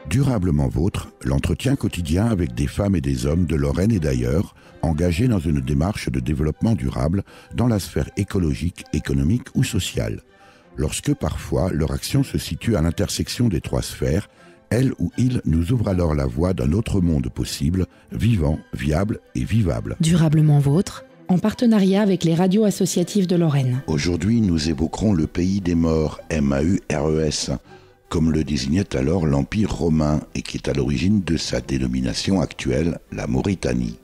Durablement Vôtre, l'entretien quotidien avec des femmes et des hommes de Lorraine et d'ailleurs, engagés dans une démarche de développement durable dans la sphère écologique, économique ou sociale. Lorsque parfois leur action se situe à l'intersection des trois sphères, elle ou il nous ouvre alors la voie d'un autre monde possible, vivant, viable et vivable. Durablement Vôtre, en partenariat avec les radios associatives de Lorraine. Aujourd'hui, nous évoquerons le pays des morts, MAURES, comme le désignait alors l'Empire romain et qui est à l'origine de sa dénomination actuelle, la Mauritanie.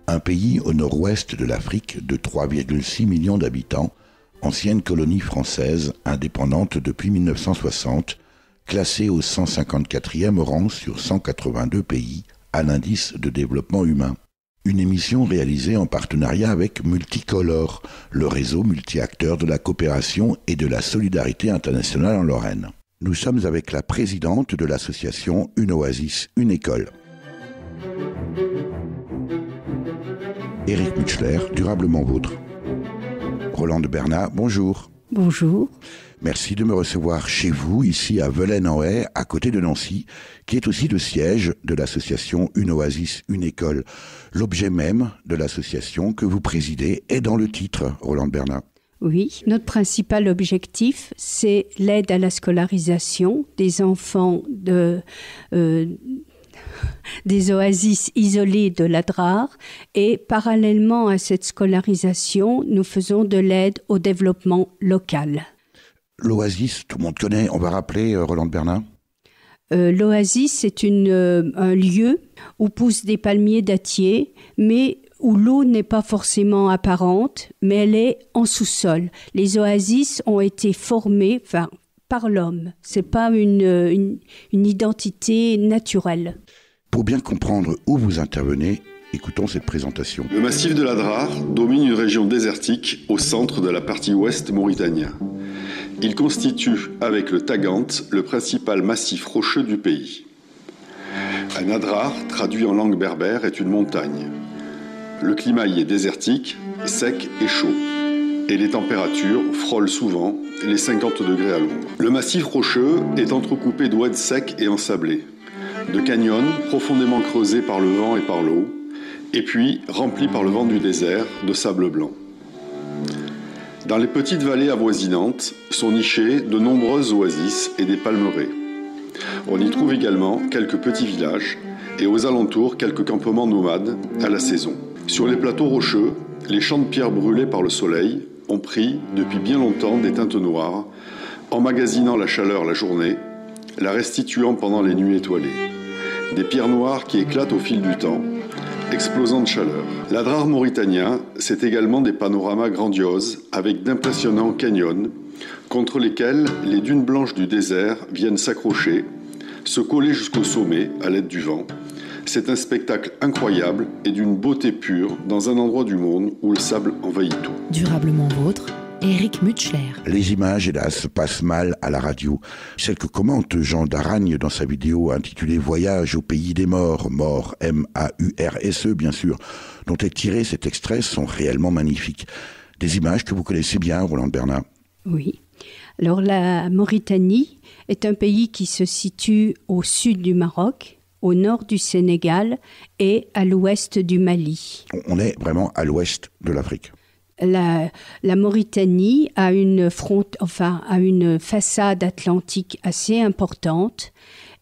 Un pays au nord-ouest de l'Afrique de 3,6 millions d'habitants, ancienne colonie française indépendante depuis 1960, classée au 154e rang sur 182 pays à l'indice de développement humain. Une émission réalisée en partenariat avec Multicolore, le réseau multi-acteurs de la coopération et de la solidarité internationale en Lorraine. Nous sommes avec la présidente de l'association Une Oasis, Une École. Éric Mutschler, Durablement Vôtre. Rolande Bernat, bonjour. Bonjour. Merci de me recevoir chez vous, ici à Velaine-en-Haye, à côté de Nancy, qui est aussi le siège de l'association Une Oasis, Une École. L'objet même de l'association que vous présidez est dans le titre, Rolande Bernat. Oui, notre principal objectif, c'est l'aide à la scolarisation des enfants des oasis isolées de l'Adrar et parallèlement à cette scolarisation, nous faisons de l'aide au développement local. L'oasis, tout le monde connaît, on va rappeler Rolande Bernat. L'oasis, c'est un lieu où poussent des palmiers dattiers, mais où l'eau n'est pas forcément apparente, mais elle est en sous-sol. Les oasis ont été formées par l'homme. Ce n'est pas une identité naturelle. Pour bien comprendre où vous intervenez, écoutons cette présentation. Le massif de l'Adrar domine une région désertique au centre de la partie ouest mauritanien. Il constitue, avec le Tagant, le principal massif rocheux du pays. Un Adrar, traduit en langue berbère, est une montagne. Le climat y est désertique, sec et chaud. Et les températures frôlent souvent les 50 degrés à l'ombre. Le massif rocheux est entrecoupé d'oueds secs et ensablés, de canyons profondément creusés par le vent et par l'eau, et puis remplis par le vent du désert de sable blanc. Dans les petites vallées avoisinantes sont nichées de nombreuses oasis et des palmeraies. On y trouve également quelques petits villages et aux alentours quelques campements nomades à la saison. Sur les plateaux rocheux, les champs de pierre brûlés par le soleil ont pris depuis bien longtemps des teintes noires, emmagasinant la chaleur la journée, la restituant pendant les nuits étoilées. Des pierres noires qui éclatent au fil du temps, explosant de chaleur. L'Adrar mauritanien, c'est également des panoramas grandioses avec d'impressionnants canyons contre lesquels les dunes blanches du désert viennent s'accrocher, se coller jusqu'au sommet à l'aide du vent. C'est un spectacle incroyable et d'une beauté pure dans un endroit du monde où le sable envahit tout. Durablement Vôtre, Éric Mutschler. Les images, hélas, passent mal à la radio. Celle que commente Jean Daragne dans sa vidéo intitulée « Voyage au pays des morts », mort M-A-U-R-S-E bien sûr, dont est tiré cet extrait, sont réellement magnifiques. Des images que vous connaissez bien, Rolande Bernat. Oui. Alors la Mauritanie est un pays qui se situe au sud du Maroc, au nord du Sénégal et à l'ouest du Mali. On est vraiment à l'ouest de l'Afrique. La Mauritanie a une façade atlantique assez importante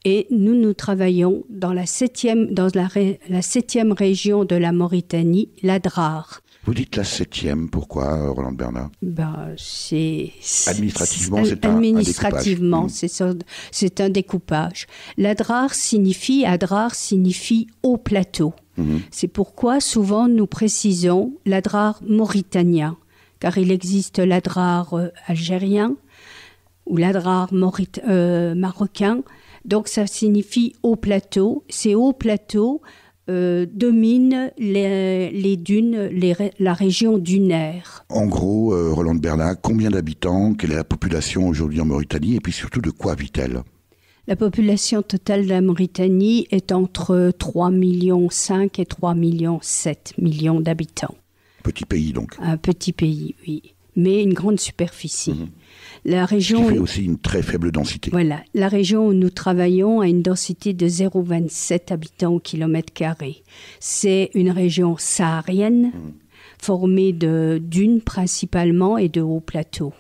et nous travaillons dans la septième région de la Mauritanie, l'Adrar. Vous dites la 7e, pourquoi, Rolande Bernat? Administrativement, c'est un découpage. L'Adrar signifie haut plateau. C'est pourquoi souvent nous précisons l'Adrar mauritanien, car il existe l'Adrar algérien ou l'Adrar marocain. Donc ça signifie haut plateau. Ces hauts plateaux dominent les dunes, la région dunaire. En gros, Rolande Bernat, combien d'habitants, quelle est la population aujourd'hui en Mauritanie et puis surtout de quoi vit-elle? La population totale de la Mauritanie est entre 3,5 millions et 3,7 millions d'habitants. Petit pays donc. Un petit pays, oui, mais une grande superficie. La région, ce qui fait aussi une très faible densité. Voilà, la région où nous travaillons a une densité de 0,27 habitants au kilomètre carré. C'est une région saharienne, formée de dunes principalement et de hauts plateaux.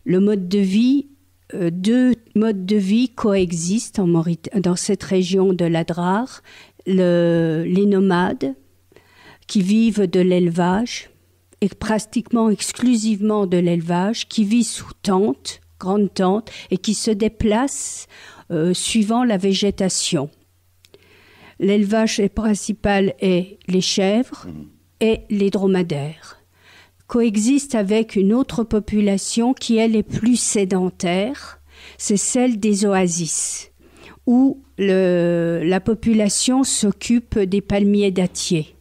Le mode de vie, deux modes de vie coexistent dans cette région de l'Adrar. Les nomades qui vivent de l'élevage, et pratiquement exclusivement de l'élevage, qui vit sous tente, grande tente, et qui se déplace suivant la végétation. L'élevage principal est les chèvres et les dromadaires. Coexiste avec une autre population qui, elle, est plus sédentaire, c'est celle des oasis, où la population s'occupe des palmiers dattiers.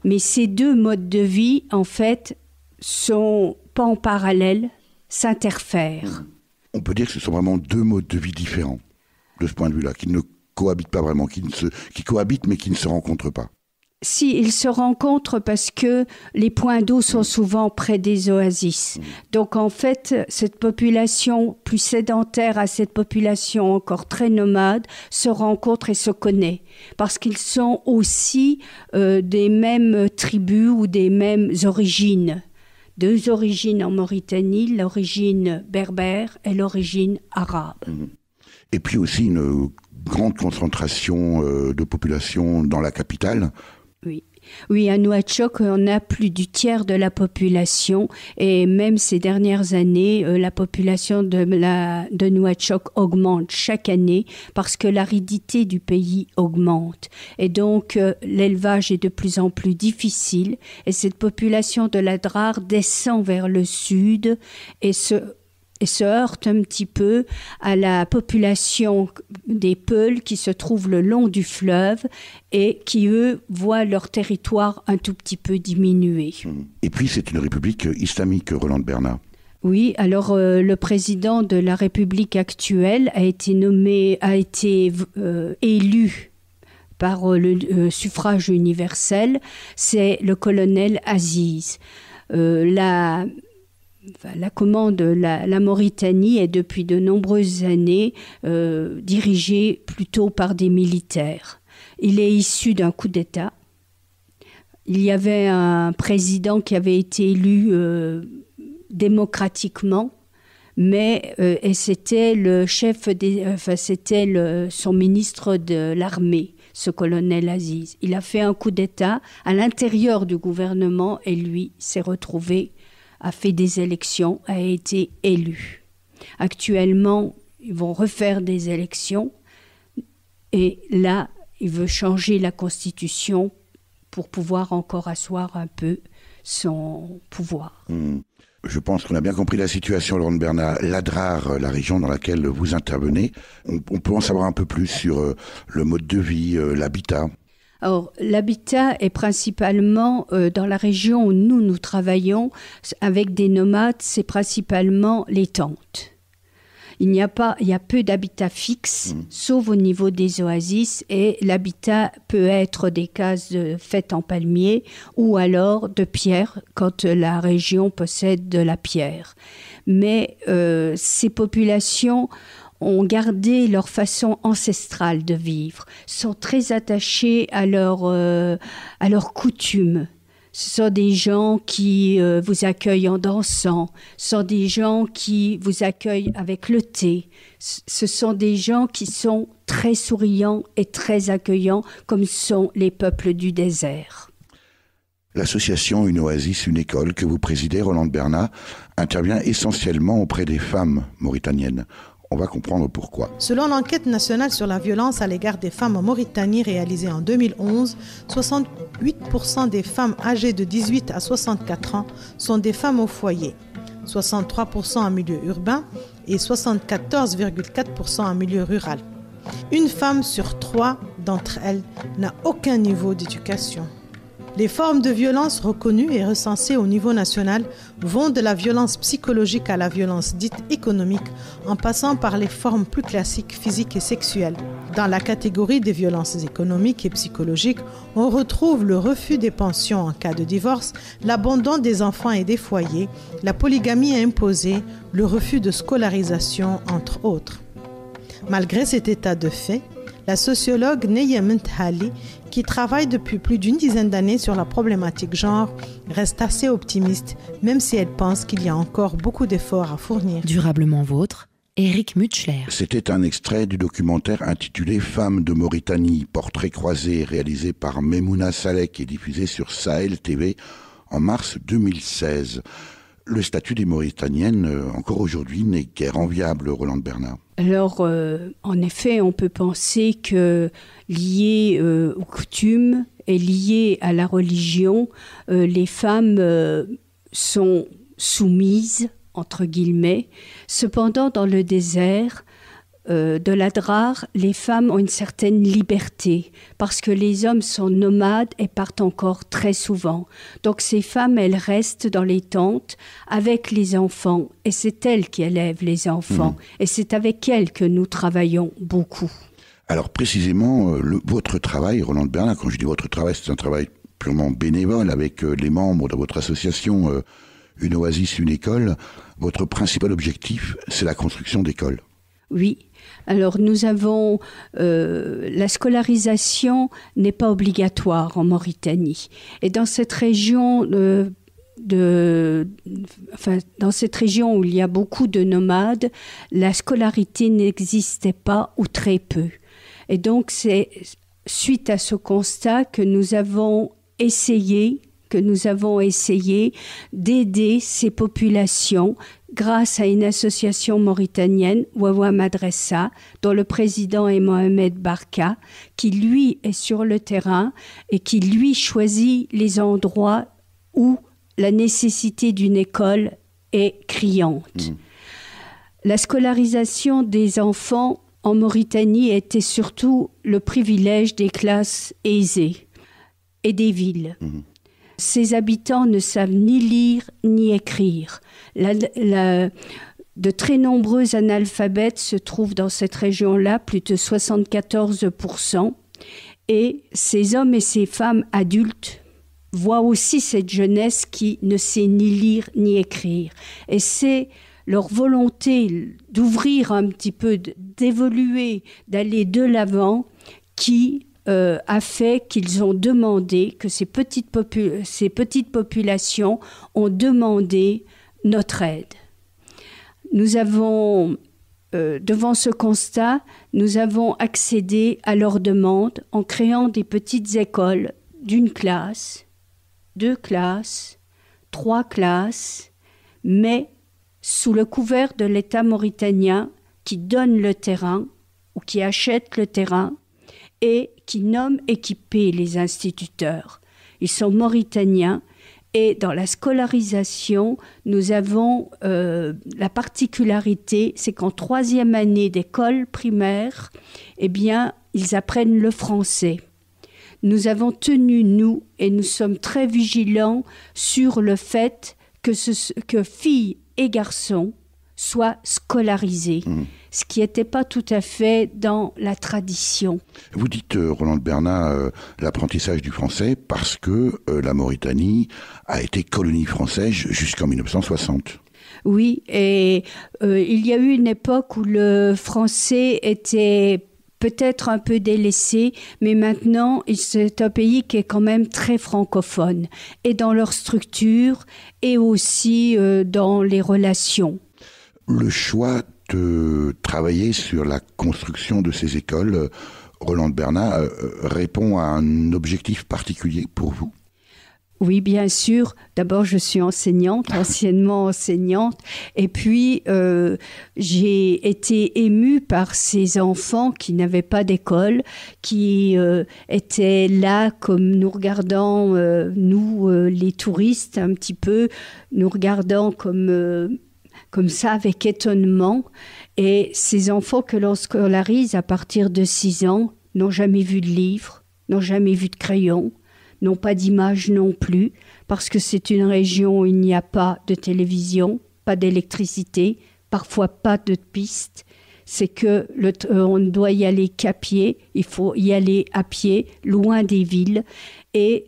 Mais ces deux modes de vie, en fait, sont pas en parallèle, s'interfèrent. On peut dire que ce sont vraiment deux modes de vie différents, de ce point de vue-là, qui ne cohabitent pas vraiment, qui cohabitent mais qui ne se rencontrent pas. Si, ils se rencontrent parce que les points d'eau sont souvent près des oasis. Donc en fait, cette population plus sédentaire à cette population encore très nomade se rencontre et se connaît. Parce qu'ils sont aussi des mêmes tribus ou des mêmes origines. Deux origines en Mauritanie, l'origine berbère et l'origine arabe. Et puis aussi une grande concentration de population dans la capitale. Oui, à Nouakchott, on a plus du tiers de population et même ces dernières années, la population de Nouakchott augmente chaque année parce que l'aridité du pays augmente. Et donc, l'élevage est de plus en plus difficile et cette population de l'Adrar descend vers le sud et se heurte un petit peu à la population des Peuls qui se trouvent le long du fleuve et qui, eux, voient leur territoire un tout petit peu diminuer. Et puis, c'est une république islamique, Rolande Bernat. Oui, alors le président de la République actuelle a été élu par le suffrage universel, c'est le colonel Aziz. La commande de la Mauritanie est depuis de nombreuses années dirigée plutôt par des militaires. Il est issu d'un coup d'État. Il y avait un président qui avait été élu démocratiquement, mais et c'était le chef son ministre de l'armée, ce colonel Aziz. Il a fait un coup d'État à l'intérieur du gouvernement et lui s'est retrouvé a fait des élections, a été élu. Actuellement, ils vont refaire des élections et là, il veut changer la constitution pour pouvoir encore asseoir un peu son pouvoir. Je pense qu'on a bien compris la situation, Rolande Bernat. L'Adrar, la région dans laquelle vous intervenez, on peut en savoir un peu plus sur le mode de vie, l'habitat. Alors, l'habitat est principalement dans la région où nous travaillons avec des nomades, c'est principalement les tentes. Il y a peu d'habitat fixe, sauf au niveau des oasis, et l'habitat peut être des cases faites en palmier ou alors de pierre, quand la région possède de la pierre. Mais ces populations ont gardé leur façon ancestrale de vivre, sont très attachés à leurs coutumes. Ce sont des gens qui vous accueillent en dansant, ce sont des gens qui vous accueillent avec le thé, ce sont des gens qui sont très souriants et très accueillants, comme sont les peuples du désert. L'association Une Oasis, une école que vous présidez, Rolande Bernat, intervient essentiellement auprès des femmes mauritaniennes. On va comprendre pourquoi. Selon l'enquête nationale sur la violence à l'égard des femmes en Mauritanie réalisée en 2011, 68% des femmes âgées de 18 à 64 ans sont des femmes au foyer, 63% en milieu urbain et 74,4% en milieu rural. Une femme sur 3 d'entre elles n'a aucun niveau d'éducation. Les formes de violence reconnues et recensées au niveau national vont de la violence psychologique à la violence dite économique, en passant par les formes plus classiques physiques et sexuelles. Dans la catégorie des violences économiques et psychologiques, on retrouve le refus des pensions en cas de divorce, l'abandon des enfants et des foyers, la polygamie imposée, le refus de scolarisation, entre autres. Malgré cet état de fait, la sociologue Neya Menthali, qui travaille depuis plus d'une dizaine d'années sur la problématique genre, reste assez optimiste, même si elle pense qu'il y a encore beaucoup d'efforts à fournir. Durablement vôtre, Éric Mutschler. C'était un extrait du documentaire intitulé « Femmes de Mauritanie, portrait croisé » réalisé par Memouna Salek et diffusé sur Sahel TV en mars 2016. Le statut des Mauritaniennes, encore aujourd'hui, n'est guère enviable, Rolande Bernat. Alors, en effet, on peut penser que lié aux coutumes et lié à la religion, les femmes sont soumises, entre guillemets. Cependant, dans le désert de l'Adrar, les femmes ont une certaine liberté parce que les hommes sont nomades et partent encore très souvent. Donc ces femmes, elles restent dans les tentes avec les enfants et c'est elles qui élèvent les enfants et c'est avec elles que nous travaillons beaucoup. Alors précisément, votre travail, Rolande Bernat, quand je dis votre travail, c'est un travail purement bénévole avec les membres de votre association Une Oasis, une école. Votre principal objectif, c'est la construction d'écoles. Oui. Alors nous avons, la scolarisation n'est pas obligatoire en Mauritanie. Et dans cette région, dans cette région où il y a beaucoup de nomades, la scolarité n'existait pas ou très peu. Et donc c'est suite à ce constat que nous avons essayé d'aider ces populations grâce à une association mauritanienne, Wawa Madressa, dont le président est Mohamed Barka, qui lui est sur le terrain et qui lui choisit les endroits où la nécessité d'une école est criante. La scolarisation des enfants en Mauritanie était surtout le privilège des classes aisées et des villes. Ces habitants ne savent ni lire ni écrire. De très nombreux analphabètes se trouvent dans cette région-là, plus de 74%. Et ces hommes et ces femmes adultes voient aussi cette jeunesse qui ne sait ni lire ni écrire. Et c'est leur volonté d'ouvrir un petit peu, d'évoluer, d'aller de l'avant qui a fait qu'ils ont demandé, que ces petites populations ont demandé notre aide. Nous avons, devant ce constat, nous avons accédé à leur demande en créant des petites écoles d'une classe, 2 classes, 3 classes, mais sous le couvert de l'État mauritanien qui donne le terrain ou qui achète le terrain et qui nomme et qui paie les instituteurs. Ils sont mauritaniens et dans la scolarisation, nous avons la particularité, c'est qu'en 3e année d'école primaire, eh bien, ils apprennent le français. Nous avons tenu, nous, et nous sommes très vigilants sur le fait que filles et garçons soient scolarisés, ce qui n'était pas tout à fait dans la tradition. Vous dites, Rolande Bernat, l'apprentissage du français parce que la Mauritanie a été colonie française jusqu'en 1960. Oui, et il y a eu une époque où le français était peut-être un peu délaissé, mais maintenant, c'est un pays qui est quand même très francophone, et dans leur structure, et aussi dans les relations. Le choix de travailler sur la construction de ces écoles, Rolande Bernat, répond à un objectif particulier pour vous ? Oui, bien sûr. D'abord, je suis enseignante, anciennement enseignante. Et puis, j'ai été émue par ces enfants qui n'avaient pas d'école, qui étaient là comme nous regardant, nous, les touristes, un petit peu, nous regardant comme ça, avec étonnement. Et ces enfants que l'on scolarise à partir de 6 ans n'ont jamais vu de livre, n'ont jamais vu de crayon, n'ont pas d'image non plus, parce que c'est une région où il n'y a pas de télévision, pas d'électricité, parfois pas de piste. C'est que on doit y aller qu'à pied, il faut y aller à pied, loin des villes. Et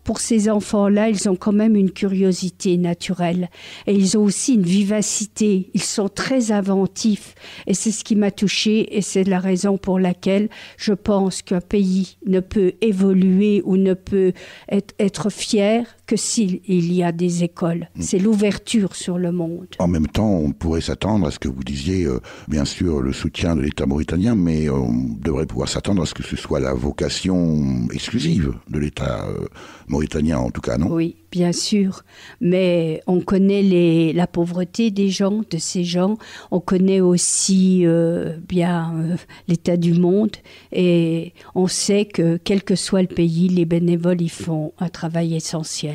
pour ces enfants-là, ils ont quand même une curiosité naturelle. Et ils ont aussi une vivacité. Ils sont très inventifs. Et c'est ce qui m'a touchée. Et c'est la raison pour laquelle je pense qu'un pays ne peut évoluer ou ne peut être fier que s'il y a des écoles. C'est l'ouverture sur le monde. En même temps, on pourrait s'attendre à ce que vous disiez, bien sûr, le soutien de l'État mauritanien, mais on devrait pouvoir s'attendre à ce que ce soit la vocation exclusive de l'État mauritanien, en tout cas, non? Oui, bien sûr. Mais on connaît la pauvreté de ces gens. On connaît aussi l'état du monde. Et on sait que, quel que soit le pays, les bénévoles y font un travail essentiel.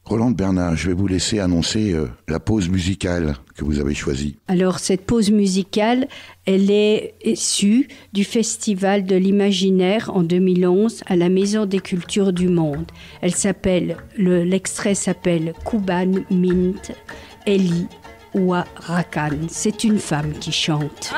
Rolande Bernat, je vais vous laisser annoncer la pause musicale que vous avez choisie. Alors, cette pause musicale, elle est issue du Festival de l'Imaginaire en 2011 à la Maison des Cultures du Monde. L'extrait s'appelle Kuban Mint Eli Wa Rakan. C'est une femme qui chante.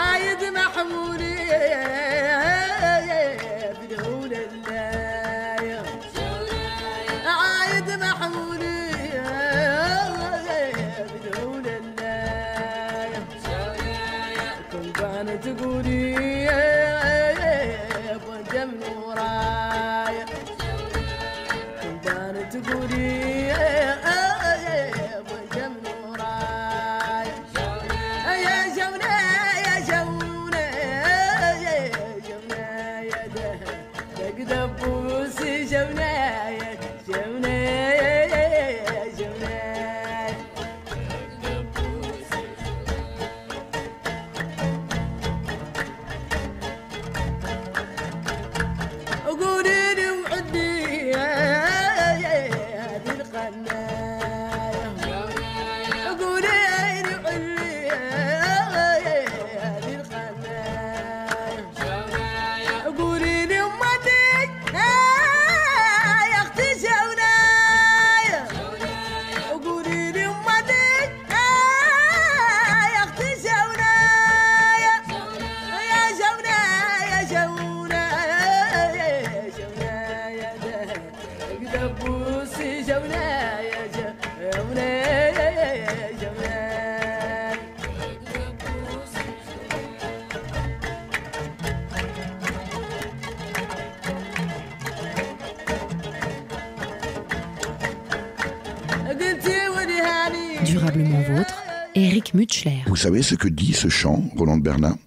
Durablement vôtre, Éric Mutschler. Vous savez ce que dit ce chant, Rolande Bernat?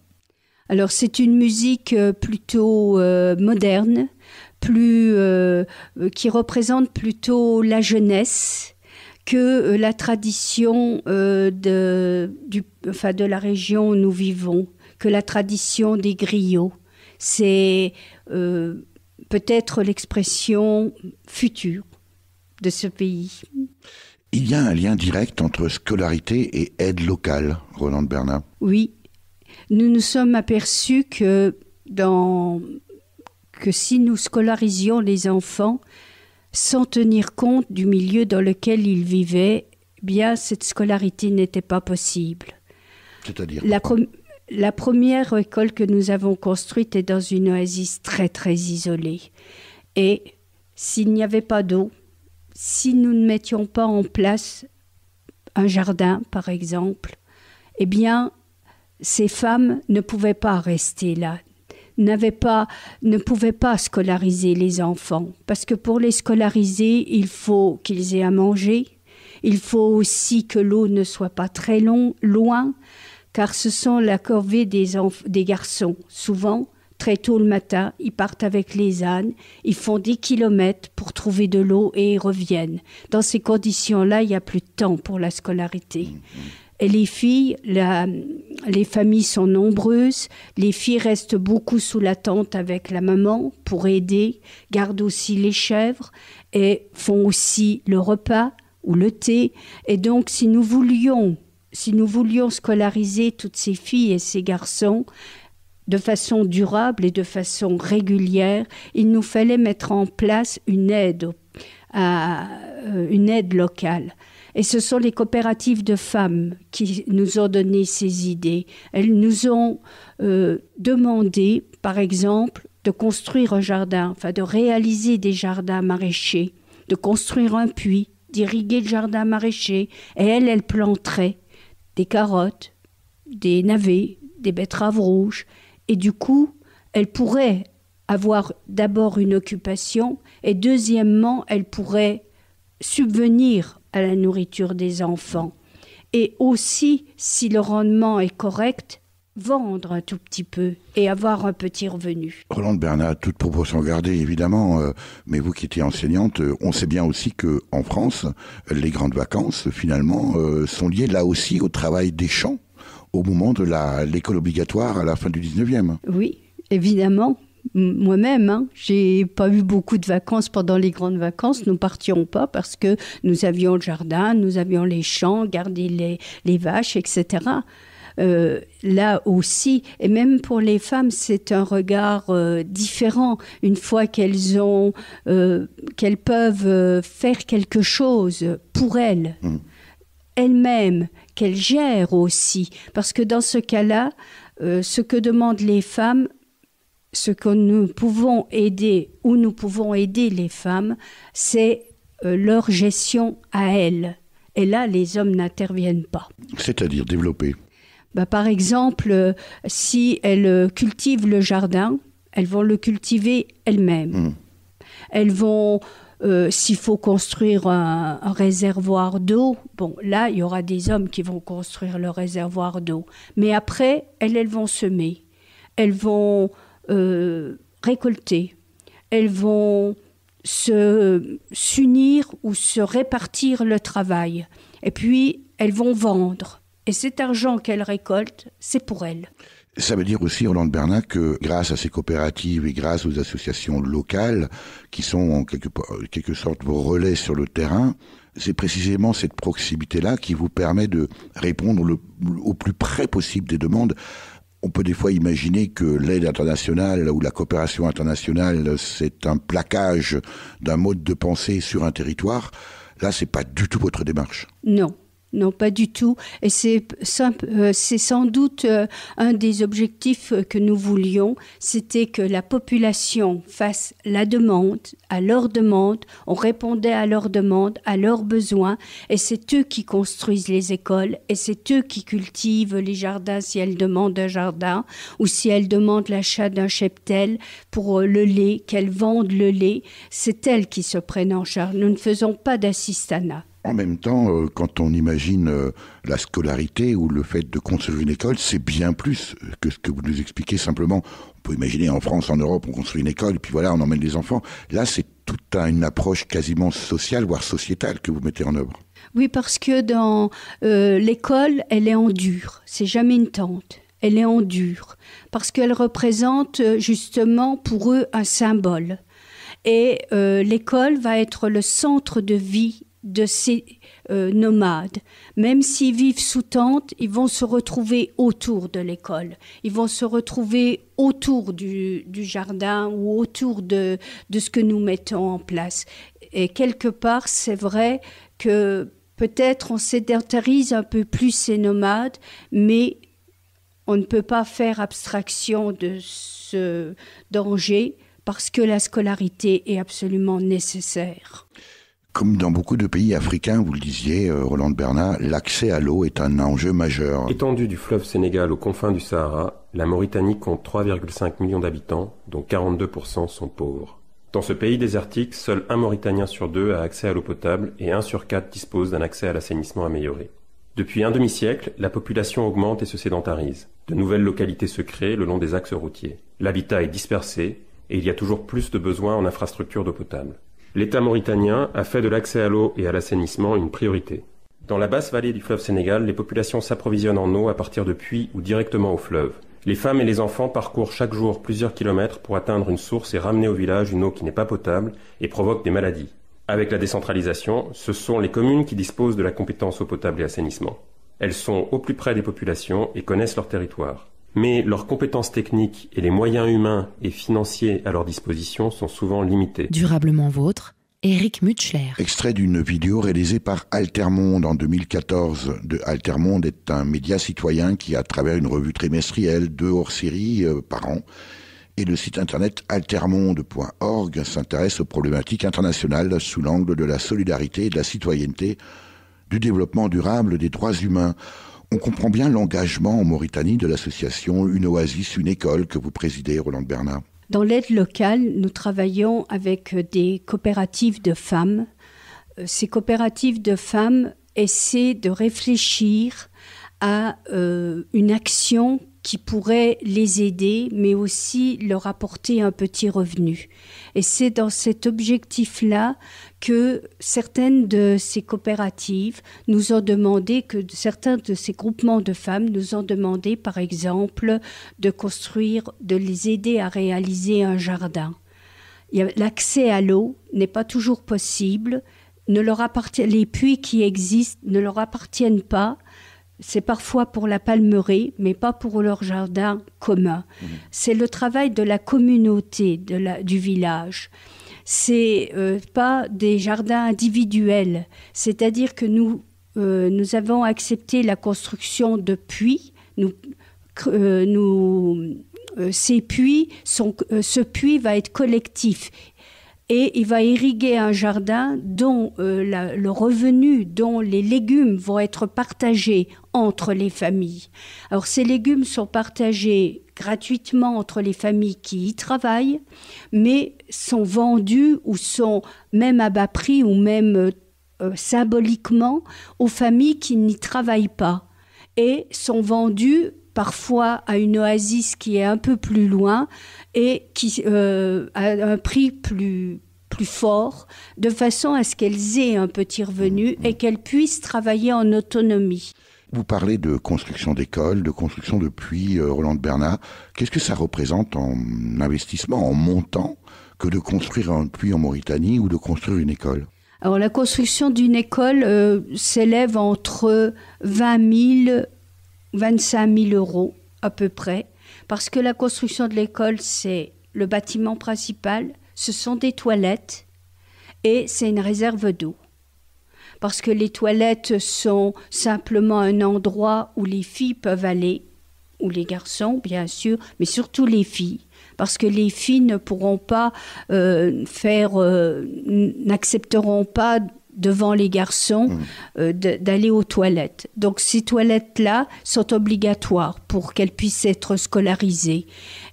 Alors, c'est une musique plutôt moderne, qui représente plutôt la jeunesse que la tradition de la région où nous vivons, que la tradition des griots. C'est peut-être l'expression future de ce pays. Il y a un lien direct entre scolarité et aide locale, Rolande Bernat. Oui, nous nous sommes aperçus que si nous scolarisions les enfants sans tenir compte du milieu dans lequel ils vivaient, bien cette scolarité n'était pas possible. C'est-à-dire la première école que nous avons construite est dans une oasis très très isolée. Et s'il n'y avait pas d'eau, si nous ne mettions pas en place un jardin, par exemple, eh bien, ces femmes ne pouvaient pas rester là, ne pouvaient pas scolariser les enfants. Parce que pour les scolariser, il faut qu'ils aient à manger, il faut aussi que l'eau ne soit pas très loin, car ce sont la corvée des garçons. Souvent, très tôt le matin, ils partent avec les ânes, ils font 10 kilomètres pour trouver de l'eau et ils reviennent. Dans ces conditions-là, il n'y a plus de temps pour la scolarité. Et les filles, les familles sont nombreuses, les filles restent beaucoup sous la tente avec la maman pour aider, gardent aussi les chèvres et font aussi le repas ou le thé. Et donc, si nous voulions scolariser toutes ces filles et ces garçons, de façon durable et de façon régulière, il nous fallait mettre en place une aide locale. Et ce sont les coopératives de femmes qui nous ont donné ces idées. Elles nous ont demandé, par exemple, de construire un jardin, enfin de réaliser des jardins maraîchers, de construire un puits, d'irriguer le jardin maraîcher. Et elles planteraient des carottes, des navets, des betteraves rouges. Et du coup, elles pourraient avoir d'abord une occupation et deuxièmement, elles pourraient subvenir à la nourriture des enfants. Et aussi, si le rendement est correct, vendre un tout petit peu et avoir un petit revenu. Rolande Bernat, toute proportion gardée évidemment, mais vous qui étiez enseignante, on sait bien aussi qu'en France, les grandes vacances finalement sont liées là aussi au travail des champs au moment de l'école obligatoire à la fin du 19e. Oui, évidemment. Moi-même, j'ai pas eu beaucoup de vacances pendant les grandes vacances. Nous partions pas parce que nous avions le jardin, nous avions les champs, garder les vaches, etc. Là aussi, et même pour les femmes, c'est un regard différent. Une fois qu'elles peuvent faire quelque chose pour elles, elles-mêmes, qu'elles gèrent aussi. Parce que dans ce cas-là, ce que demandent les femmes, ce que nous pouvons aider, où nous pouvons aider les femmes, c'est leur gestion à elles. Et là, les hommes n'interviennent pas. C'est-à-dire développer. Par exemple, si elles cultivent le jardin, elles vont le cultiver elles-mêmes. Elles vont, s'il faut construire un réservoir d'eau, là, il y aura des hommes qui vont construire le réservoir d'eau. Mais après, elles vont semer. Elles vont récolter. Elles vont s'unir ou se répartir le travail. Et puis, elles vont vendre. Et cet argent qu'elles récoltent, c'est pour elles. Ça veut dire aussi, Rolande Bernat, que grâce à ces coopératives et grâce aux associations locales, qui sont en quelque sorte vos relais sur le terrain, c'est précisément cette proximité-là qui vous permet de répondre au plus près possible des demandes. On peut des fois imaginer que l'aide internationale ou la coopération internationale, c'est un plaquage d'un mode de pensée sur un territoire. Là, c'est pas du tout votre démarche. Non, pas du tout. Et c'est sans doute un des objectifs que nous voulions, c'était que la population fasse la demande, à leur demande, on répondait à leurs demandes, à leurs besoins, et c'est eux qui construisent les écoles, et c'est eux qui cultivent les jardins si elles demandent un jardin, ou si elles demandent l'achat d'un cheptel pour le lait, qu'elles vendent le lait, c'est elles qui se prennent en charge. Nous ne faisons pas d'assistanat. En même temps, quand on imagine la scolarité ou le fait de construire une école, c'est bien plus que ce que vous nous expliquez simplement. On peut imaginer en France, en Europe, on construit une école, et puis voilà, on emmène les enfants. Là, c'est toute une approche quasiment sociale, voire sociétale que vous mettez en œuvre. Oui, parce que dans l'école, elle est en dur. C'est jamais une tente. Elle est en dur. Parce qu'elle représente justement pour eux un symbole. Et l'école va être le centre de vie de ces nomades. Même s'ils vivent sous tente, ils vont se retrouver autour de l'école. Ils vont se retrouver autour du jardin ou autour de ce que nous mettons en place. Et quelque part, c'est vrai que peut-être on sédentarise un peu plus ces nomades, mais on ne peut pas faire abstraction de ce danger parce que la scolarité est absolument nécessaire. Comme dans beaucoup de pays africains, vous le disiez, Rolande Bernat, l'accès à l'eau est un enjeu majeur. Étendue du fleuve Sénégal aux confins du Sahara, la Mauritanie compte 3,5 millions d'habitants, dont 42% sont pauvres. Dans ce pays désertique, seul un Mauritanien sur 2 a accès à l'eau potable et 1 sur 4 dispose d'un accès à l'assainissement amélioré. Depuis un demi-siècle, la population augmente et se sédentarise. De nouvelles localités se créent le long des axes routiers. L'habitat est dispersé et il y a toujours plus de besoins en infrastructures d'eau potable. L'État mauritanien a fait de l'accès à l'eau et à l'assainissement une priorité. Dans la basse vallée du fleuve Sénégal, les populations s'approvisionnent en eau à partir de puits ou directement au fleuve. Les femmes et les enfants parcourent chaque jour plusieurs kilomètres pour atteindre une source et ramener au village une eau qui n'est pas potable et provoque des maladies. Avec la décentralisation, ce sont les communes qui disposent de la compétence eau potable et assainissement. Elles sont au plus près des populations et connaissent leur territoire. Mais leurs compétences techniques et les moyens humains et financiers à leur disposition sont souvent limités. Durablement vôtre, Éric Mutschler. Extrait d'une vidéo réalisée par Altermonde en 2014. Altermonde est un média citoyen qui, à travers une revue trimestrielle, 2 hors-séries par an, et le site internet altermonde.org s'intéresse aux problématiques internationales sous l'angle de la solidarité et de la citoyenneté, du développement durable des droits humains. On comprend bien l'engagement en Mauritanie de l'association Une Oasis, une école que vous présidez, Rolande Bernat. Dans l'aide locale, nous travaillons avec des coopératives de femmes. Ces coopératives de femmes essaient de réfléchir à une action qui pourrait les aider, mais aussi leur apporter un petit revenu. Et c'est dans cet objectif-là que certaines de ces coopératives nous ont demandé, que certains de ces groupements de femmes nous ont demandé, par exemple, de les aider à réaliser un jardin. L'accès à l'eau n'est pas toujours possible, les puits qui existent ne leur appartiennent pas. C'est parfois pour la palmeraie, mais pas pour leur jardin commun. C'est le travail de la communauté du village. C'est pas des jardins individuels. C'est-à-dire que nous avons accepté la construction de puits. Ces puits ce puits va être collectif. Et il va irriguer un jardin dont le revenu, dont les légumes vont être partagés entre les familles. Alors ces légumes sont partagés gratuitement entre les familles qui y travaillent, mais sont vendus ou sont même à bas prix ou même symboliquement aux familles qui n'y travaillent pas et sont vendus parfois à une oasis qui est un peu plus loin et qui à un prix plus fort, de façon à ce qu'elles aient un petit revenu et qu'elles puissent travailler en autonomie. Vous parlez de construction d'écoles, de construction de puits, Rolande Bernat. Qu'est-ce que ça représente en investissement, en montant, que de construire un puits en Mauritanie ou de construire une école ? Alors la construction d'une école s'élève entre 20 000 25 000 euros à peu près, parce que la construction de l'école, c'est le bâtiment principal, ce sont des toilettes et c'est une réserve d'eau. Parce que les toilettes sont simplement un endroit où les filles peuvent aller, ou les garçons bien sûr, mais surtout les filles. Parce que les filles ne pourront pas n'accepteront pas devant les garçons d'aller aux toilettes. Donc ces toilettes-là sont obligatoires pour qu'elles puissent être scolarisées.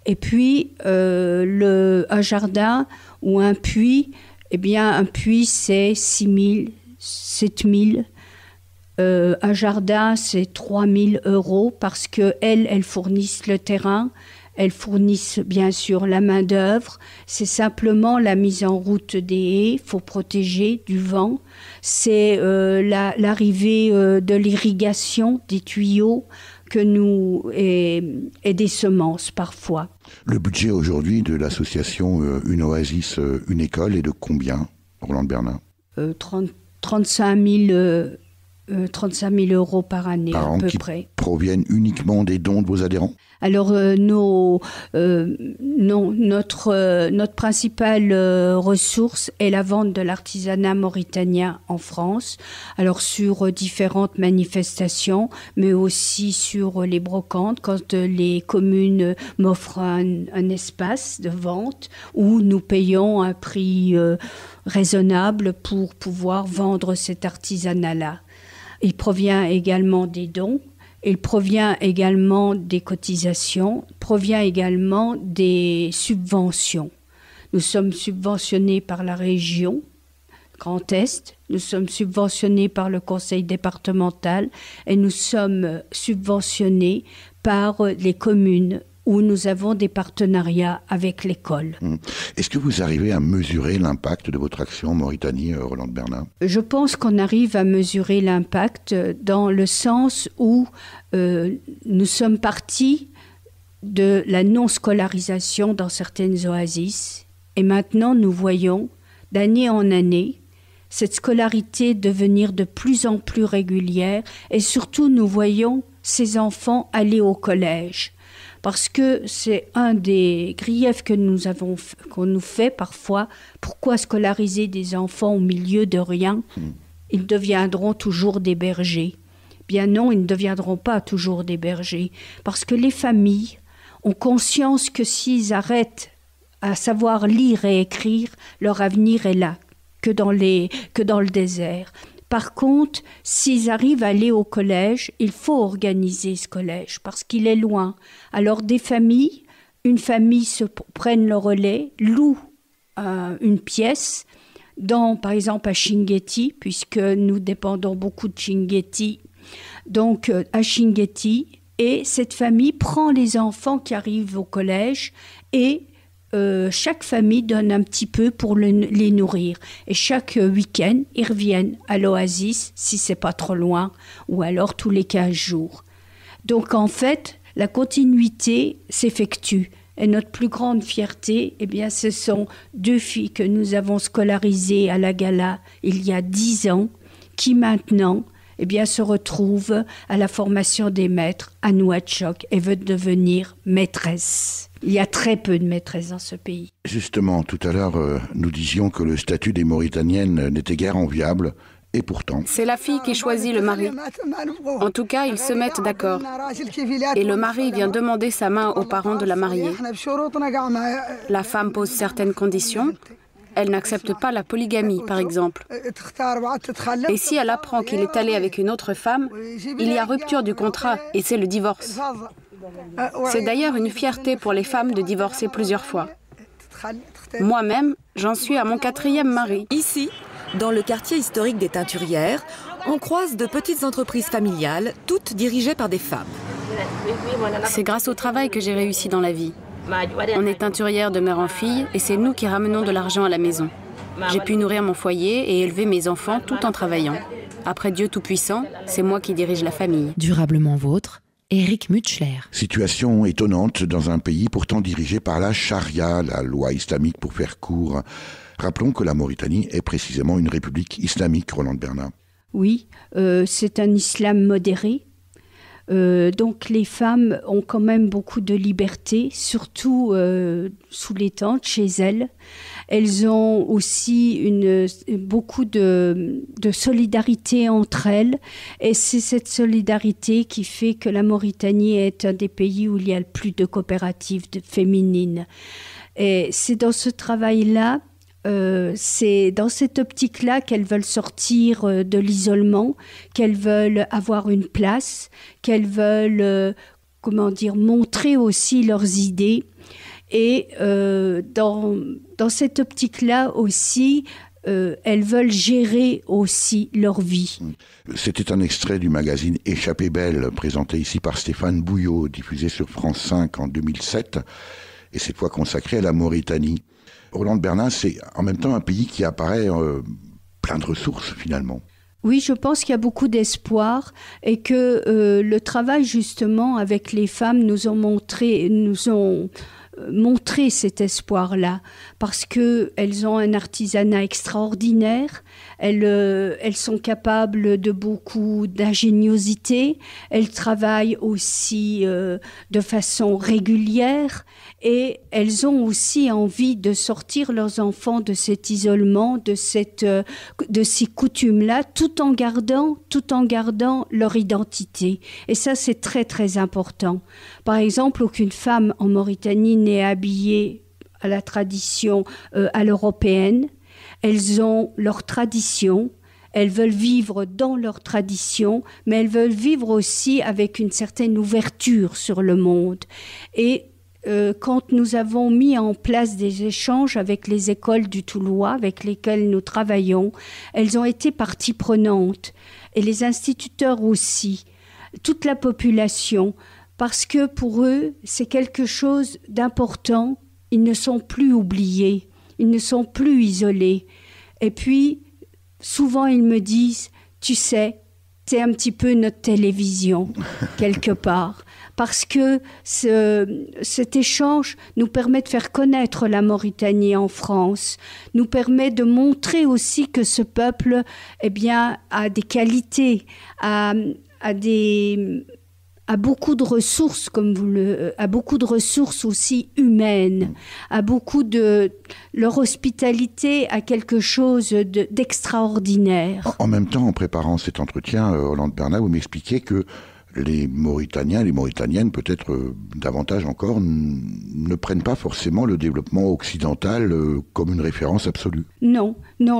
Et puis un jardin ou un puits, un puits c'est 6 000, 7 000. Un jardin c'est 3 000 euros parce qu'elles fournissent le terrain. Elles fournissent bien sûr la main-d'œuvre. C'est simplement la mise en route des haies, il faut protéger du vent. C'est l'arrivée de l'irrigation, des tuyaux et des semences parfois. Le budget aujourd'hui de l'association Une Oasis, une école est de combien, Rolande Bernat ? 35 000 euros par année à peu près. Proviennent uniquement des dons de vos adhérents ? Alors notre principale ressource est la vente de l'artisanat mauritanien en France. Alors sur différentes manifestations, mais aussi sur les brocantes, quand les communes m'offrent un espace de vente où nous payons un prix raisonnable pour pouvoir vendre cet artisanat-là. Il provient également des dons. Il provient également des cotisations, provient également des subventions. Nous sommes subventionnés par la région Grand Est, nous sommes subventionnés par le conseil départemental et nous sommes subventionnés par les communes où nous avons des partenariats avec l'école. Est-ce que vous arrivez à mesurer l'impact de votre action en Mauritanie, Rolande Bernat ? Je pense qu'on arrive à mesurer l'impact dans le sens où nous sommes partis de la non-scolarisation dans certaines oasis et maintenant nous voyons d'année en année cette scolarité devenir de plus en plus régulière et surtout nous voyons ces enfants aller au collège. Parce que c'est un des griefs qu'on nous fait parfois. Pourquoi scolariser des enfants au milieu de rien ? Ils deviendront toujours des bergers. Bien non, ils ne deviendront pas toujours des bergers. Parce que les familles ont conscience que s'ils arrêtent à savoir lire et écrire, leur avenir est là, que dans le désert. Par contre, s'ils arrivent à aller au collège, il faut organiser ce collège parce qu'il est loin. Alors une famille se prenne le relais, loue une pièce, par exemple à Chinguetti, puisque nous dépendons beaucoup de Chinguetti, donc à Chinguetti, et cette famille prend les enfants qui arrivent au collège et chaque famille donne un petit peu pour les nourrir. Et chaque week-end, ils reviennent à l'Oasis, si c'est pas trop loin, ou alors tous les 15 jours. Donc en fait, la continuité s'effectue. Et notre plus grande fierté, eh bien, ce sont 2 filles que nous avons scolarisées à la Gala il y a 10 ans, qui maintenant eh bien, se retrouvent à la formation des maîtres à Nouakchott et veulent devenir maîtresses. Il y a très peu de maîtresses dans ce pays. Justement, tout à l'heure, nous disions que le statut des Mauritaniennes n'était guère enviable, et pourtant... C'est la fille qui choisit le mari. En tout cas, ils se mettent d'accord. Et le mari vient demander sa main aux parents de la mariée. La femme pose certaines conditions. Elle n'accepte pas la polygamie, par exemple. Et si elle apprend qu'il est allé avec une autre femme, il y a rupture du contrat et c'est le divorce. C'est d'ailleurs une fierté pour les femmes de divorcer plusieurs fois. Moi-même, j'en suis à mon 4e mari. Ici, dans le quartier historique des Teinturières, on croise de petites entreprises familiales, toutes dirigées par des femmes. C'est grâce au travail que j'ai réussi dans la vie. On est teinturière de mère en fille et c'est nous qui ramenons de l'argent à la maison. J'ai pu nourrir mon foyer et élever mes enfants tout en travaillant. Après Dieu Tout-Puissant, c'est moi qui dirige la famille. Durablement vôtre, Éric Mutschler. Situation étonnante dans un pays pourtant dirigé par la charia, la loi islamique pour faire court. Rappelons que la Mauritanie est précisément une république islamique, Rolande Bernat. Oui, c'est un islam modéré. Donc les femmes ont quand même beaucoup de liberté, surtout sous les tentes, chez elles. Elles ont aussi beaucoup de solidarité entre elles. Et c'est cette solidarité qui fait que la Mauritanie est un des pays où il y a le plus de coopératives féminines. Et c'est dans ce travail-là, c'est dans cette optique-là qu'elles veulent sortir de l'isolement, qu'elles veulent avoir une place, qu'elles veulent montrer aussi leurs idées. Et dans cette optique-là aussi, elles veulent gérer aussi leur vie. C'était un extrait du magazine Échappée belle, présenté ici par Stéphane Bouillot, diffusé sur France 5 en 2007, et cette fois consacré à la Mauritanie. Rolande Bernat, c'est en même temps un pays qui apparaît plein de ressources finalement. Oui, je pense qu'il y a beaucoup d'espoir et que le travail justement avec les femmes nous ont montré cet espoir-là, parce qu'elles ont un artisanat extraordinaire, elles sont capables de beaucoup d'ingéniosité, elles travaillent aussi de façon régulière et elles ont aussi envie de sortir leurs enfants de cet isolement, de ces coutumes-là, tout en gardant leur identité. Et ça, c'est très, très important. Par exemple, aucune femme en Mauritanie n'est habillée à la tradition à l'européenne. Elles ont leur tradition, elles veulent vivre dans leur tradition, mais elles veulent vivre aussi avec une certaine ouverture sur le monde. Et quand nous avons mis en place des échanges avec les écoles du Toulois, avec lesquelles nous travaillons, elles ont été partie prenante, et les instituteurs aussi, toute la population, parce que pour eux, c'est quelque chose d'important. Ils ne sont plus oubliés, ils ne sont plus isolés. Et puis, souvent, ils me disent, tu sais, c'est un petit peu notre télévision, quelque part. Parce que cet échange nous permet de faire connaître la Mauritanie en France, nous permet de montrer aussi que ce peuple, a des qualités, a a beaucoup de ressources, a beaucoup de ressources aussi humaines, a beaucoup de... Leur hospitalité a quelque chose d'extraordinaire. En même temps, en préparant cet entretien, Rolande Bernat, vous m'expliquiez que les Mauritaniens, les Mauritaniennes, peut-être davantage encore, ne prennent pas forcément le développement occidental comme une référence absolue. Non,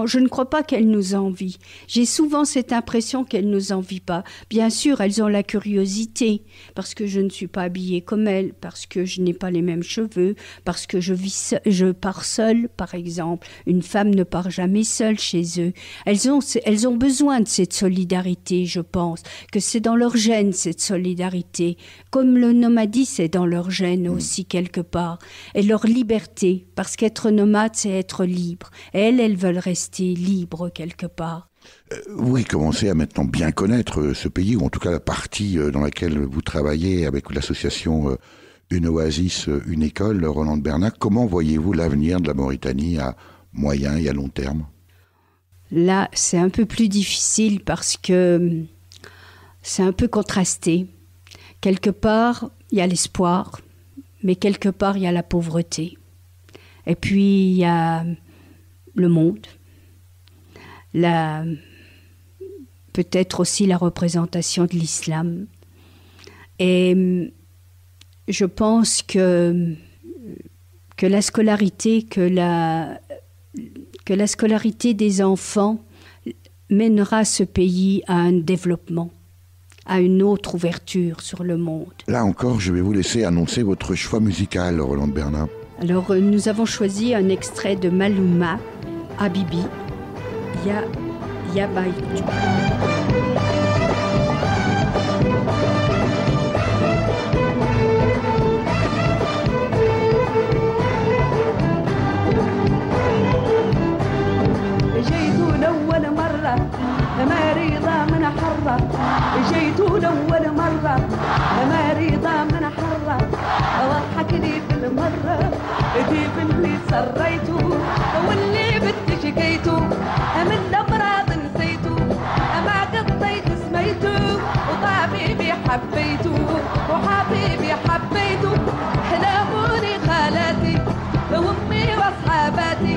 je ne crois pas qu'elles nous envient. J'ai souvent cette impression qu'elles ne nous envient pas. Bien sûr, elles ont la curiosité, parce que je ne suis pas habillée comme elles, parce que je n'ai pas les mêmes cheveux, parce que je pars seule, par exemple. Une femme ne part jamais seule chez eux. Elles ont besoin de cette solidarité, je pense, que c'est dans leur gène, cette solidarité. Comme le nomadisme, c'est dans leur gène aussi, quelque part. Et leur liberté, parce qu'être nomade, c'est être libre. Et elles veulent rester libres, quelque part. Vous commencez à maintenant bien connaître ce pays, ou en tout cas la partie dans laquelle vous travaillez avec l'association Une Oasis, Une École, Rolande Bernat. Comment voyez-vous l'avenir de la Mauritanie à moyen et à long terme? Là, c'est un peu plus difficile parce que c'est un peu contrasté. Quelque part, il y a l'espoir, mais quelque part, il y a la pauvreté. Et puis, il y a le monde, peut-être aussi la représentation de l'islam. Et je pense que la scolarité, que la scolarité des enfants mènera ce pays à un développement, à une autre ouverture sur le monde. Là encore, je vais vous laisser annoncer votre choix musical, Rolande Bernat. Alors, nous avons choisi un extrait de Malouma, Habibi, Ya Baytou. جيت لأول مرة مريضة من حرة واضحك لي في المرة كيف اللي سريته واللي بدي شكيته من الأمراض نسيته ما قضيت سميته وطبيبي حبيته وحبيبي حبيته حلموني خالاتي وأمي وأصحاباتي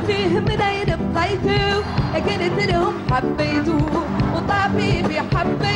فيه منين بقيته قلت لهم حبيته وطبيبي حبيت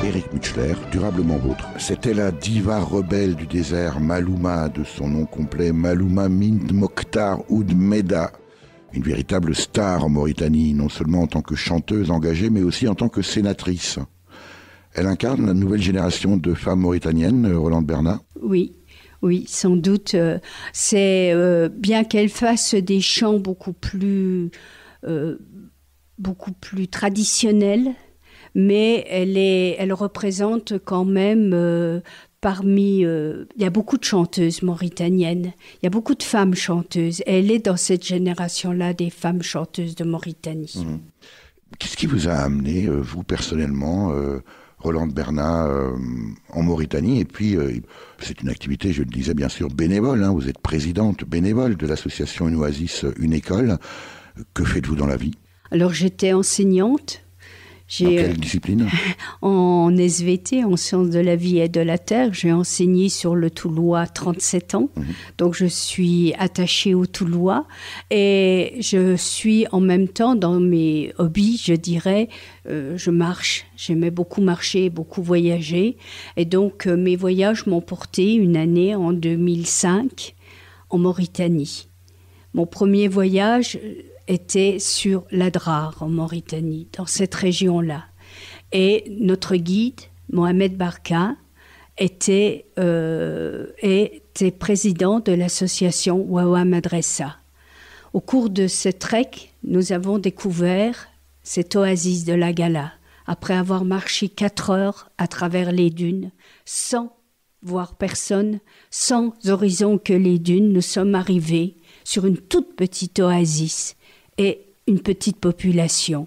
Éric Mutchler, durablement vôtre. C'était la diva rebelle du désert, Malouma, de son nom complet, Malouma Mint Mokhtar Ould Medha. Une véritable star en Mauritanie, non seulement en tant que chanteuse engagée, mais aussi en tant que sénatrice. Elle incarne la nouvelle génération de femmes mauritaniennes, Rolande Bernat. Oui, sans doute. C'est bien qu'elle fasse des chants beaucoup plus traditionnels, mais elle représente quand même parmi... il y a beaucoup de chanteuses mauritaniennes, il y a beaucoup de femmes chanteuses. Elle est dans cette génération-là des femmes chanteuses de Mauritanie. Mmh. Qu'est-ce qui vous a amené, vous personnellement, Rolande Bernat, en Mauritanie? Et puis, c'est une activité, je le disais bien sûr, bénévole. Vous êtes présidente bénévole de l'association Une Oasis, Une École. Que faites-vous dans la vie? Alors, j'étais enseignante. Dans quelle discipline? En SVT, en sciences de la vie et de la terre. J'ai enseigné sur le Toulois 37 ans. Donc, je suis attachée au Toulois. Et je suis en même temps dans mes hobbies, je dirais, je marche. J'aimais beaucoup marcher, beaucoup voyager. Et donc, mes voyages m'ont porté une année en 2005 en Mauritanie. Mon premier voyage était sur l'Adrar en Mauritanie, dans cette région-là. Et notre guide, Mohamed Barka, était président de l'association Wawa Madressa. Au cours de ce trek, nous avons découvert cette oasis de la Gala, après avoir marché 4 heures à travers les dunes, sans voir personne, sans horizon que les dunes. Nous sommes arrivés sur une toute petite oasis et une petite population.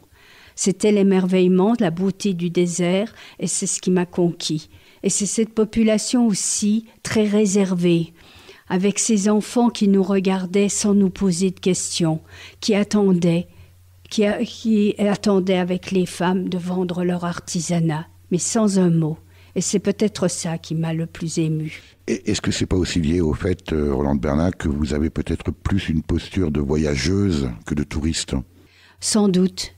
C'était l'émerveillement, la beauté du désert, et c'est ce qui m'a conquis. Et c'est cette population aussi très réservée, avec ces enfants qui nous regardaient sans nous poser de questions, qui attendaient avec les femmes de vendre leur artisanat, mais sans un mot. Et c'est peut-être ça qui m'a le plus émue. Et est-ce que c'est pas aussi lié au fait, Rolande Bernat, que vous avez peut-être plus une posture de voyageuse que de touriste? Sans doute,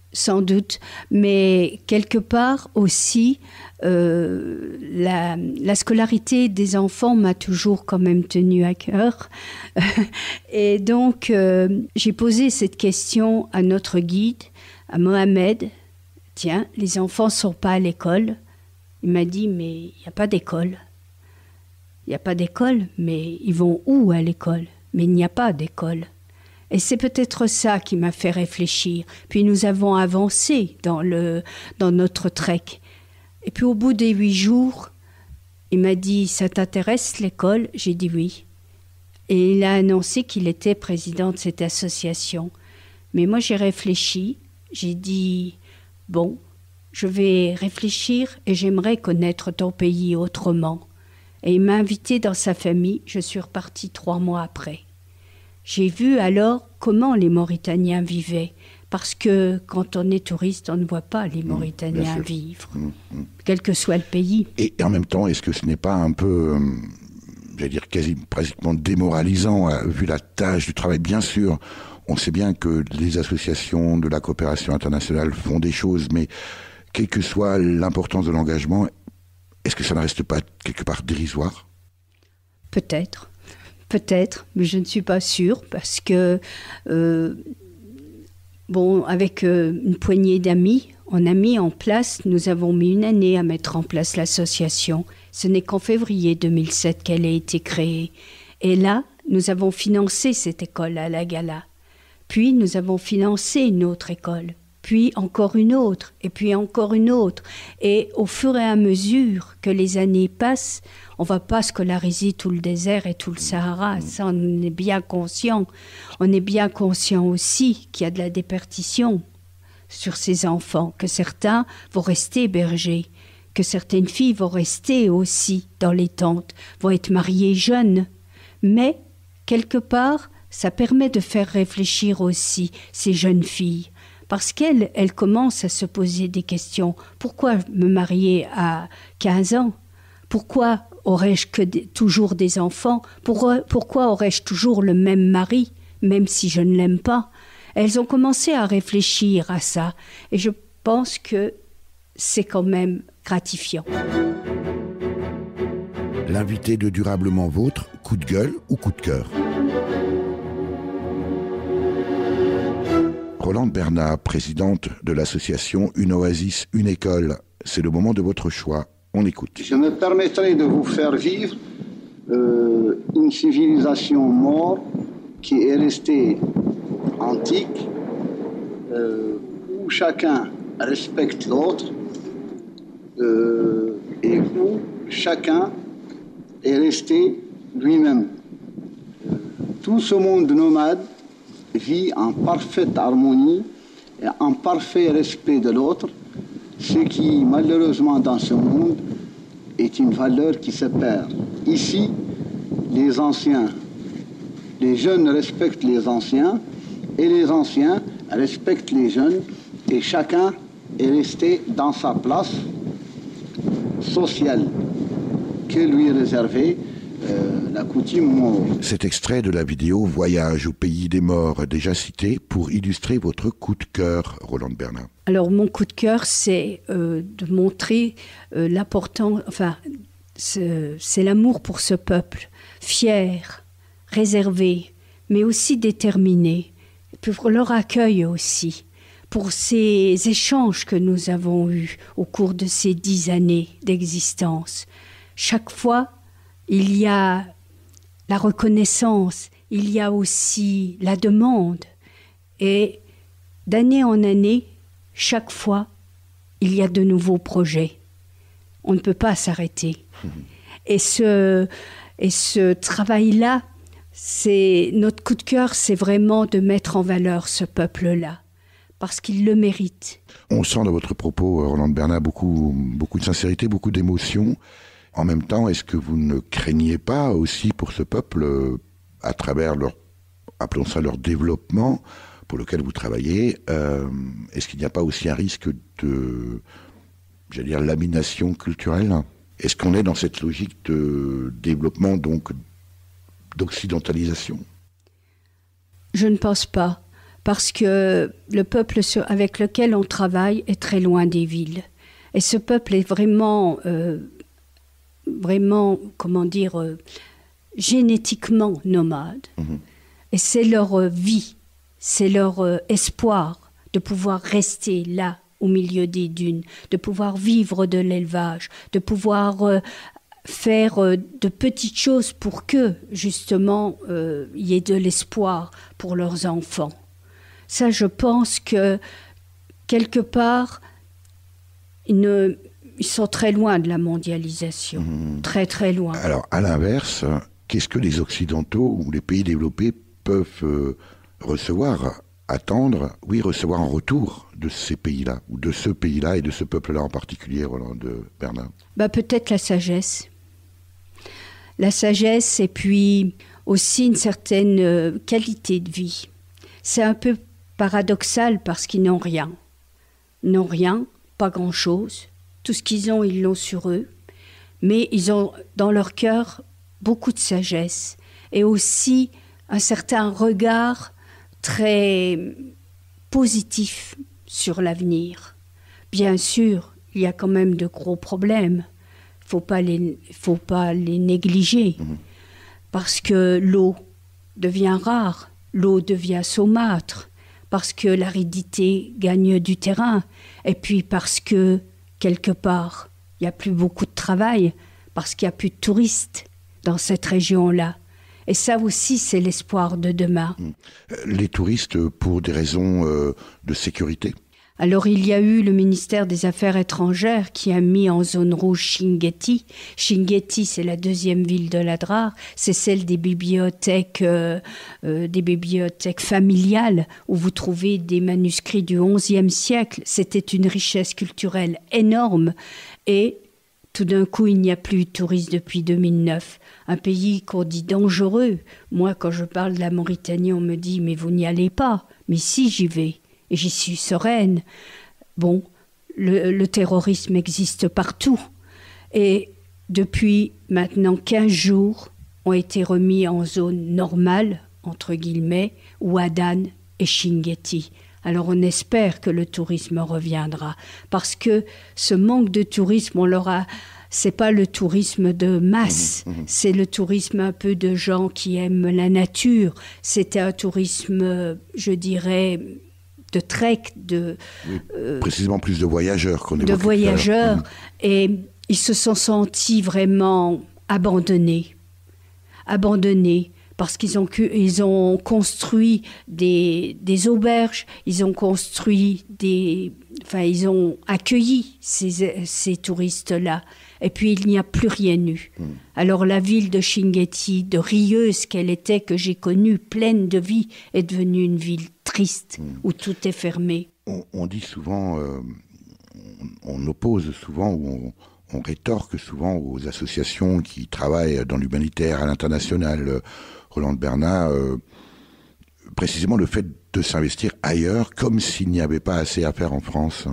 mais quelque part aussi, la scolarité des enfants m'a toujours quand même tenue à cœur. Et donc, j'ai posé cette question à notre guide, à Mohamed. Tiens, les enfants ne sont pas à l'école. Il m'a dit, mais il n'y a pas d'école. Il n'y a pas d'école, mais ils vont où à l'école? Mais il n'y a pas d'école. Et c'est peut-être ça qui m'a fait réfléchir. Puis nous avons avancé dans notre trek. Et puis au bout des 8 jours, il m'a dit, ça t'intéresse l'école? J'ai dit oui. Et il a annoncé qu'il était président de cette association. Mais moi j'ai réfléchi, j'ai dit, bon, je vais réfléchir et j'aimerais connaître ton pays autrement. Et il m'a invité dans sa famille, je suis repartie 3 mois après. J'ai vu alors comment les Mauritaniens vivaient, parce que quand on est touriste, on ne voit pas les Mauritaniens vivre, quel que soit le pays. Et en même temps, est-ce que ce n'est pas un peu, j'allais dire pratiquement démoralisant, vu la tâche du travail? Bien sûr, on sait bien que les associations de la coopération internationale font des choses, mais quelle que soit l'importance de l'engagement, est-ce que ça ne reste pas quelque part dérisoire? Peut-être, mais je ne suis pas sûre, parce que, avec une poignée d'amis, on a mis en place, nous avons mis 1 année à mettre en place l'association. Ce n'est qu'en février 2007 qu'elle a été créée. Et là, nous avons financé cette école à la Gala. Puis, nous avons financé une autre école. Puis encore une autre, et puis encore une autre. Et au fur et à mesure que les années passent, on ne va pas scolariser tout le désert et tout le Sahara, ça on est bien conscient. On est bien conscient aussi qu'il y a de la déperdition sur ces enfants, que certains vont rester hébergés, que certaines filles vont rester aussi dans les tentes, vont être mariées jeunes. Mais, quelque part, ça permet de faire réfléchir aussi ces jeunes filles. Parce qu'elle commence à se poser des questions. Pourquoi me marier à 15 ans? Pourquoi aurais-je toujours des enfants? Pourquoi aurais-je toujours le même mari, même si je ne l'aime pas? Elles ont commencé à réfléchir à ça. Et je pense que c'est quand même gratifiant. L'invité de Durablement Vôtre, coup de gueule ou coup de cœur. Rolande Bernat, présidente de l'association Une Oasis, Une École. C'est le moment de votre choix. On écoute. Je me permettrai de vous faire vivre une civilisation morte qui est restée antique, où chacun respecte l'autre et où chacun est resté lui-même. Tout ce monde nomade vit en parfaite harmonie et en parfait respect de l'autre, ce qui, malheureusement, dans ce monde, est une valeur qui se perd. Ici, les anciens, les jeunes respectent les anciens, et les anciens respectent les jeunes, et chacun est resté dans sa place sociale que lui est réservée la coutume maure. Cet extrait de la vidéo Voyage au pays des morts, déjà cité, pour illustrer votre coup de cœur, Rolande Bernat. Alors, mon coup de cœur, c'est de montrer l'important, enfin, c'est l'amour pour ce peuple, fier, réservé, mais aussi déterminé, et puis pour leur accueil aussi, pour ces échanges que nous avons eus au cours de ces 10 années d'existence. Chaque fois, il y a la reconnaissance, il y a aussi la demande, et d'année en année, chaque fois, il y a de nouveaux projets. On ne peut pas s'arrêter. Et ce travail-là, c'est notre coup de cœur, c'est vraiment de mettre en valeur ce peuple-là, parce qu'il le mérite. On sent dans votre propos, Rolande Bernat, beaucoup de sincérité, beaucoup d'émotion. En même temps, est-ce que vous ne craignez pas aussi pour ce peuple, à travers leur, appelons ça leur développement, pour lequel vous travaillez, est-ce qu'il n'y a pas aussi un risque de, j'allais dire, lamination culturelle ? Est-ce qu'on est dans cette logique de développement, donc d'occidentalisation ? Je ne pense pas, parce que le peuple avec lequel on travaille est très loin des villes. Et ce peuple est vraiment, comment dire, génétiquement nomade. Et c'est leur vie. C'est leur espoir de pouvoir rester là, au milieu des dunes, de pouvoir vivre de l'élevage, de pouvoir faire de petites choses pour que, justement, il y ait de l'espoir pour leurs enfants. Ça, je pense que, quelque part, ils sont très loin de la mondialisation. Très, très loin. Alors, à l'inverse, qu'est-ce que les Occidentaux ou les pays développés peuvent recevoir en retour de ces pays-là, ou de ce pays-là et de ce peuple-là en particulier, Rolande Bernat ? Peut-être la sagesse. La sagesse et puis aussi une certaine qualité de vie. C'est un peu paradoxal parce qu'ils n'ont rien. Ils n'ont rien, pas grand-chose. Tout ce qu'ils ont, ils l'ont sur eux. Mais ils ont dans leur cœur beaucoup de sagesse et aussi un certain regard très positif sur l'avenir. Bien sûr, il y a quand même de gros problèmes. Faut pas les négliger. Parce que l'eau devient rare, l'eau devient saumâtre, parce que l'aridité gagne du terrain, et puis parce que, quelque part, il n'y a plus beaucoup de travail, parce qu'il n'y a plus de touristes dans cette région-là. Et ça aussi, c'est l'espoir de demain. Les touristes, pour des raisons de sécurité ? Alors, il y a eu le ministère des Affaires étrangères qui a mis en zone rouge Chinguetti. Chinguetti, c'est la deuxième ville de l'Adrar. C'est celle des bibliothèques familiales où vous trouvez des manuscrits du XIe siècle. C'était une richesse culturelle énorme. Et tout d'un coup, il n'y a plus de touristes depuis 2009. Un pays qu'on dit dangereux. Moi, quand je parle de la Mauritanie, on me dit « mais vous n'y allez pas ». Mais si, j'y vais. Et j'y suis sereine. Bon, le terrorisme existe partout. Et depuis maintenant 15 jours, ont été remis en zone normale, entre guillemets, Ouadan et Chinguetti. Alors on espère que le tourisme reviendra. Parce que ce manque de tourisme, c'est pas le tourisme de masse, c'est le tourisme un peu de gens qui aiment la nature. C'était un tourisme, je dirais, de trek, précisément plus de voyageurs qu'on évoquait. De voyageurs, et ils se sont sentis vraiment abandonnés, parce qu'ils ont construit des auberges, ils ont accueilli ces touristes-là. Et puis, il n'y a plus rien eu. Alors, la ville de Chinguetti, de rieuse qu'elle était, que j'ai connue, pleine de vie, est devenue une ville triste, où tout est fermé. On dit souvent, on oppose souvent, ou on rétorque souvent aux associations qui travaillent dans l'humanitaire à l'international, Rolande Bernat, précisément le fait de s'investir ailleurs, comme s'il n'y avait pas assez à faire en France.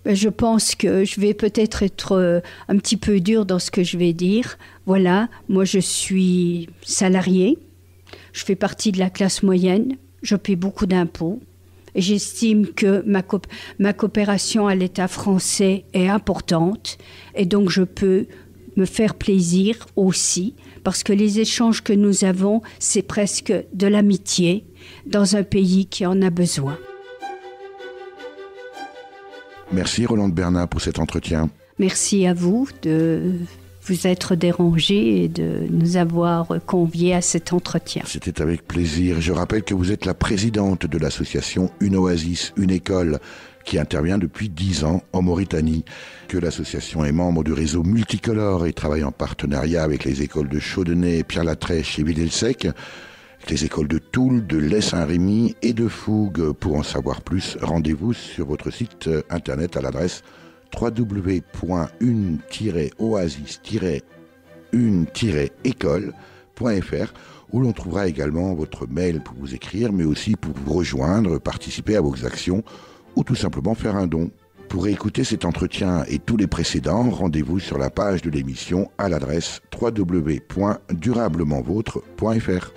Je pense que je vais peut-être être un petit peu dure dans ce que je vais dire. Voilà, moi je suis salariée, je fais partie de la classe moyenne, je paie beaucoup d'impôts et j'estime que ma coopération à l'État français est importante et donc je peux me faire plaisir aussi parce que les échanges que nous avons, c'est presque de l'amitié dans un pays qui en a besoin. Merci Rolande Bernat pour cet entretien. Merci à vous de vous être dérangé et de nous avoir conviés à cet entretien. C'était avec plaisir. Je rappelle que vous êtes la présidente de l'association Une Oasis, une école qui intervient depuis 10 ans en Mauritanie, que l'association est membre du réseau Multicolore et travaille en partenariat avec les écoles de Chaudenay, Pierre-Latrèche et Villers-le-Sec, les écoles de Toul, de Lay-Saint-Rémy et de Fougue. Pour en savoir plus, rendez-vous sur votre site internet à l'adresse www.une-oasis-école.fr où l'on trouvera également votre mail pour vous écrire, mais aussi pour vous rejoindre, participer à vos actions ou tout simplement faire un don. Pour écouter cet entretien et tous les précédents, rendez-vous sur la page de l'émission à l'adresse www.durablementvôtre.fr.